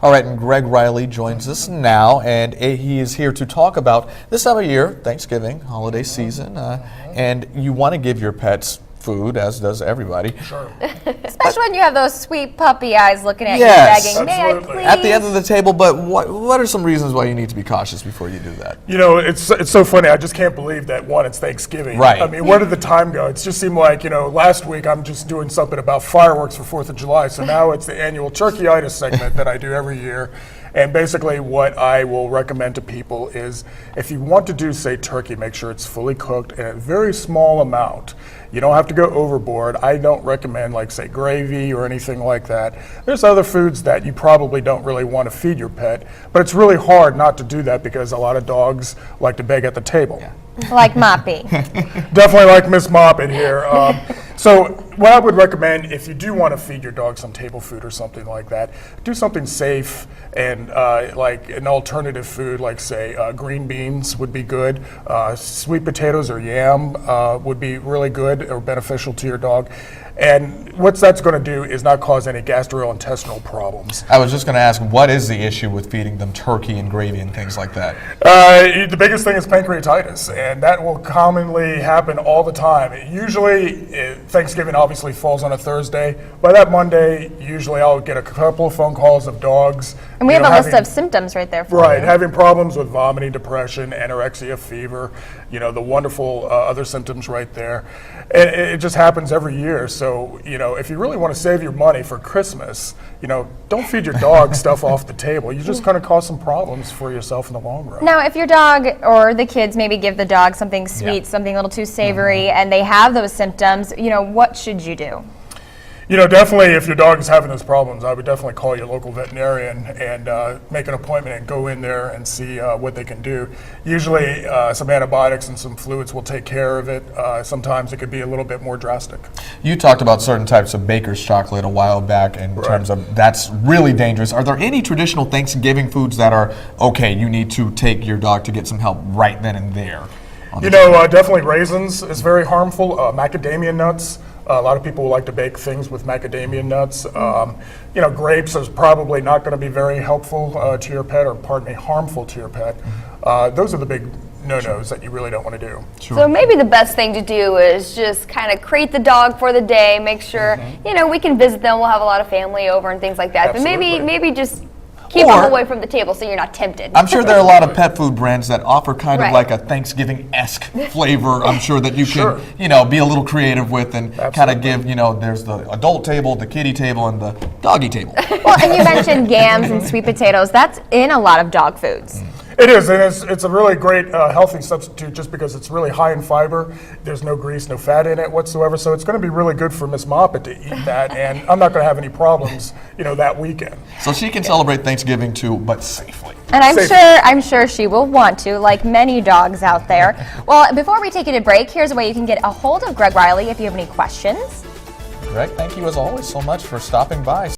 All right, and Greg Riley joins us now, and he is here to talk about this time of year, Thanksgiving, holiday season, and you want to give your pets food, as does everybody. Sure. Especially when you have those sweet puppy eyes looking at Yes. you begging, may I please? At the end of the table, but what are some reasons why you need to be cautious before you do that? You know, it's so funny. I just can't believe that, one, it's Thanksgiving. Right. I mean, where did the time go? It just seemed like, last week I'm just doing something about fireworks for 4th of July, so now it's the annual Turkey-Itis segment that I do every year. And basically what I will recommend to people is if you want to do, say, turkey, make sure it's fully cooked in a very small amount. You don't have to go overboard. I don't recommend, like, say, gravy or anything like that. There's other foods that you probably don't really want to feed your pet, but it's really hard not to do that because a lot of dogs like to beg at the table. Yeah. Like Moppy. Definitely like Miss Moppet here. So what I would recommend, if you do want to feed your dog some table food or something like that, do something safe and like an alternative food, like say green beans would be good. Sweet potatoes or yam would be really good or beneficial to your dog. And what that's going to do is not cause any gastrointestinal problems. I was just going to ask, what is the issue with feeding them turkey and gravy and things like that? The biggest thing is pancreatitis, and that will commonly happen all the time. Usually, Thanksgiving obviously falls on a Thursday. By that Monday, usually I'll get a couple of phone calls of dogs. And we have a list of symptoms right there for you. Right, having problems with vomiting, depression, anorexia, fever, the wonderful other symptoms right there. And it just happens every year. So, if you really want to save your money for Christmas, don't feed your dog stuff off the table. You're just going to cause some problems for yourself in the long run. Now, if your dog or the kids maybe give the dog something sweet, something a little too savory, and they have those symptoms, what should you do? Definitely if your dog is having those problems, I would definitely call your local veterinarian and make an appointment and go in there and see what they can do. Usually some antibiotics and some fluids will take care of it. Sometimes it could be a little bit more drastic. You talked about certain types of baker's chocolate a while back in terms of that's really dangerous. Are there any traditional Thanksgiving foods that are, okay, you need to take your dog to get some help right then and there? Definitely raisins is very harmful. Macadamia nuts. A lot of people like to bake things with macadamia nuts. Grapes is probably not going to be very helpful to your pet, or harmful to your pet. Those are the big no-nos that you really don't want to do. Sure. So maybe the best thing to do is just kind of crate the dog for the day, make sure, we can visit them, we'll have a lot of family over and things like that. Absolutely. But maybe just keep them away from the table so you're not tempted. I'm sure there are a lot of pet food brands that offer kind of like a Thanksgiving-esque flavor. I'm sure that you can, be a little creative with and kind of give, there's the adult table, the kiddie table, and the doggy table. Well, and you mentioned yams and sweet potatoes. That's in a lot of dog foods. It is, and it's a really great healthy substitute just because it's really high in fiber. There's no grease, no fat in it whatsoever, so it's going to be really good for Miss Moppet to eat that, and I'm not going to have any problems, that weekend. So she can celebrate Thanksgiving too, but safely. And I'm sure she will want to, like many dogs out there. Well, before we take it to break, here's a way you can get a hold of Greg Riley if you have any questions. Greg, thank you as always so much for stopping by.